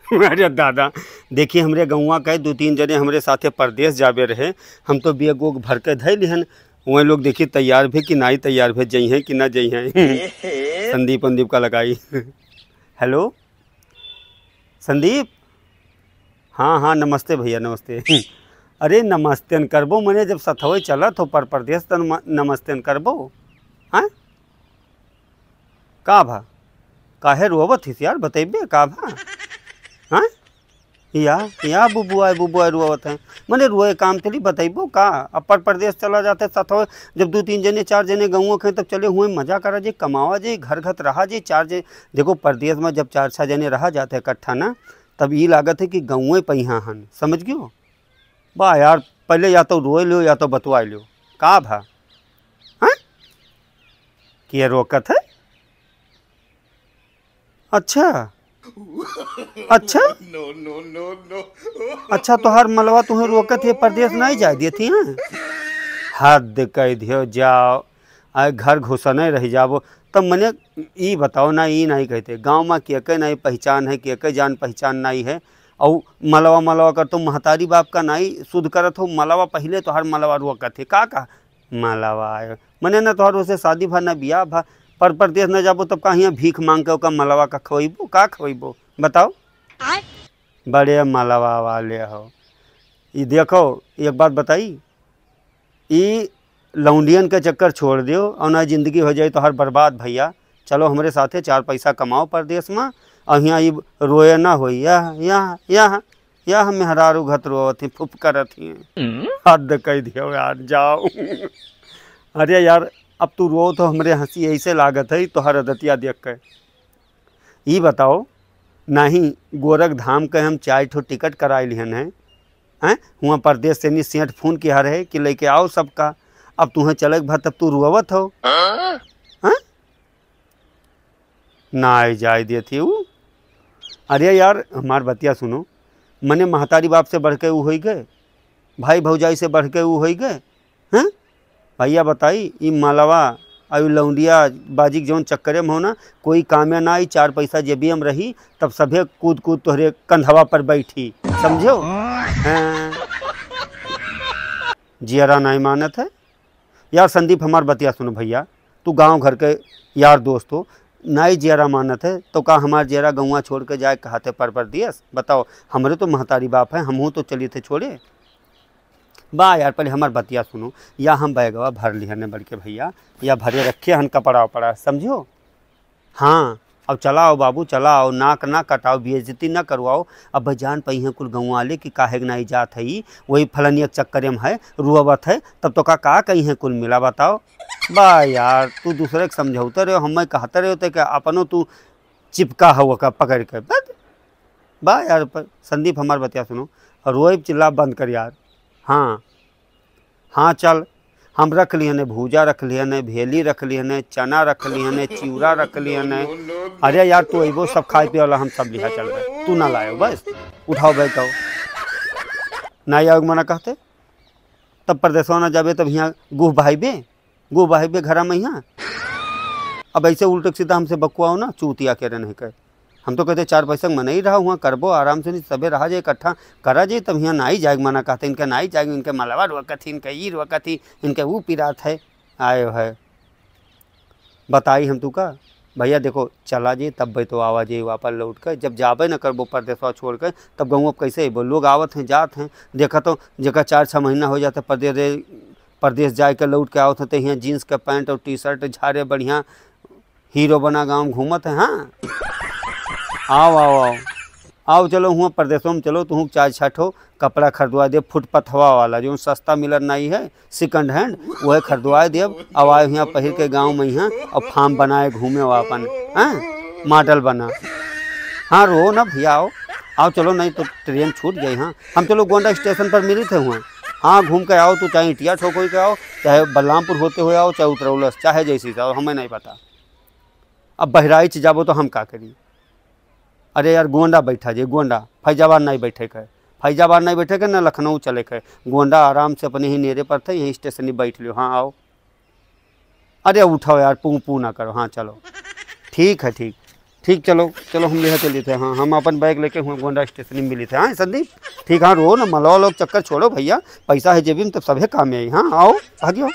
अरे दादा, देखिए हमरे गौवा के 2-3 जने हमरे साथे परदेश जाबे रहे। हम तो बेग उग भर के धैल हन। वही लोग देखिए तैयार भी कि नहीं तैयार भी, जई हैं कि ना जई हैं। संदीप वंदीप का लगाई। हेलो संदीप। हाँ हाँ नमस्ते भैया नमस्ते। अरे नमस्ते करबो मने जब सथवे चलत हो पर प्रदेश तो नमस्ते करबो। हाँ का भा काहे रोवत हिस यार, बतेबे का भा। हाँ या बुबुआ रुआवत है मने रुए काम थोड़ी बतेबो का। अपर प्रदेश चला जाते सथवे जब 2-3 जने 4 जने गाँव के तब चले हुए मजा करा जे, कमावा जे, घर घर रहा जे 4 जने। देखो प्रदेश में जब 4-6 जने रहा जाते इकट्ठा ना, तब ये लागत है कि गाँव पहिया हन, समझ गयो। वाह यार, पहले या तो रोए लो या तो बतवा लो का भा। हाँ किए रोकत है। अच्छा अच्छा अच्छा तो हर मलवा तुम्हें रोकत है प्रदेश नहीं जा देती हैं। हद कह दियो जाओ, आए घर घुसने रह जाबो। तब मने ई बताओ ना, ई नहीं कहते गाँव में के नहीं पहचान है, के जान पहचान नहीं है। और मलवा कर तो महतारी बाप का नहीं शुद्ध करत हो। मलवा पहले तो हर मलवा रोकत है का मलवा आयो मने ना तोहर उसे शादी भा ना बियाह भा। पर प्रदेश न जाबो तब कहीं भीख मांग के मलवा का खवैबो का खवैबो बताओ। बड़े मलवा वाले हो। ये देखो एक बात बताई, ये लौंडियन के चक्कर छोड़ दियो और ना जिंदगी हो जाए तो हर बर्बाद भैया। चलो हमारे साथे 4 पैसा कमाओ प्रदेश में, और यहाँ ये रोए ना हो। यह मेहरारू घत रोवत फुप करत ही हद कह दियो यार जाओ। अरे यार अब तू रो तो हमरे हंसी ऐसे लागत है तो हर अदतिया देख के। ये बताओ नहीं गोरख धाम के हम 4 ठो टिकट कराए लिहन है हैं, हुआ प्रदेश से नहीं सेठ फोन किया रहे कि लेके आओ सबका। अब तुम्हें चले भा तब तू रुआवत हो। हैं ना जाए देती वो। अरे यार हमार बतिया सुनो, मने महतारी बाप से बढ़ के वो हो गए, भाई भौजाई से बढ़ के वो हो गए हैं। भैया बताई ये मालवा आयु लौंडिया बाजी जौन चक्करे में हो ना, कोई कामे ना आई। 4 पैसा जेबी में रही तब सभे कूद कूद तोहरे कंधवा पर बैठी, समझो। हाँ। जियरा नहीं मानत है यार। संदीप हमार बतिया सुनो भैया, तू गांव घर के यार दोस्त हो, नहीं जियरा मानत है तो का हमार जियरा गौवा छोड़ के जाए कहते पर परदेश बताओ। हमरे तो महतारी बाप है, हम तो चली थे छोड़े। बा यार पहले हमार बतिया सुनो, या हम बैगवा भर लिहने बढ़ के भैया, या भरे रखे हन कपड़ा उपड़ा, समझो। हाँ अब चलाओ बाबू चलाओ, नाक ना कटाओ, बेइज्जती ना करवाओ। अब जान पही हैं कुल गाँव वाले कि काहे नहीं जात है, वही फलनिया चक्करे में है रुआवत है। तब तो का कही है कुल मिला बताओ। बा यार तू दूसरे के समझौते रहो, हम कहते रहे होते कि अपनो तू चिपका हो का पकड़ के बा यार। संदीप हमार बतिया सुनो, रोए चिल्ला बंद कर यार। हाँ हाँ चल, हम रख लिए ने भूजा रख लिए ने, भेली रख लिए ने, चना रख लिए ने, चिवड़ा रख लिए ने। अरे यार तू अबो सब खाए पिए वाला हम सब लिहा चल गए, तू ना लाओ बस उठाओ बैठाओ ना आओ मना कहते। तब प्रदेशवा ना जाबे तब यहाँ गुह बहाइबे घर में यहाँ। अब ऐसे उल्टे सीधा हमसे बकुआओ ना चूतिया के रहने के। हम तो कहते 4 पैसा में नहीं रहा हुआ करबो आराम से, नहीं सबे रहा जाए इकट्ठा करा जाए तब यहाँ नाई जाएग मना कहते। इनका नाई जाएग, इनके मलवा रुकती, इनका ई रुकती, इनके वो पिरात है आयो है। बताई हम तू का भैया देखो चला जाए तब भाई तो आवा जाए वापस लौट कर। जब जाबे न करबो प्रदेशवा छोड़ कर तब गाँव कैसे अबो। लोग आवत हैं जात हैं, देखा तो जगह 4-6 महीना हो जाता प्रदेश जाए के लौट के आवत होते यहाँ जीन्स के पैंट और टी-शर्ट झारे बढ़िया हीरो बना गाँव घूमत है। हाँ आओ आओ आओ आओ चलो हुआ प्रदेशों में चलो, तुम 4-6 ठो कपड़ा खरीदवा दे फुटपथवा वाला जो सस्ता मिलर नहीं है सेकंड हैंड, वह खरीदवा दे। अब आए यहाँ पहिर के गाँव में यहाँ और फार्म बनाए घूमे अपन हैं मॉडल बना। हाँ रो ना भैया आओ आओ चलो, नहीं तो ट्रेन छूट गई। हाँ हम चलो गोंडा स्टेशन पर मिले थे वहाँ। हाँ घूम के आओ, तू चाहे इंटिया ठोको के आओ, चाहे बलरामपुर होते हुए आओ, चाहे उतरौलस, चाहे जैसी जाओ हमें नहीं पता। अब बहराइच जाबो तो हम का करी। अरे यार गोंडा बैठा जे, गोंडा फैजाबाद नहीं बैठे के, फैजाबाद नहीं बैठे के ना लखनऊ चले के। गोंडा आराम से अपने ही नेरे पर थे, यहीं स्टेशन ही बैठ लियो। हाँ आओ। अरे उठाओ यार पू ना करो। हाँ चलो ठीक है ठीक, ठीक, चलो चलो हम ले चले थे। हाँ, हम अपन बैग लेके हुए गोंडा स्टेशन में मिले थे। हाँ संदीप, ठीक। हाँ रो ना, मलवा लोग चक्कर छोड़ो भैया, पैसा है जेबी में तब सभी काम में आई। हाँ आओ, आगे आओ।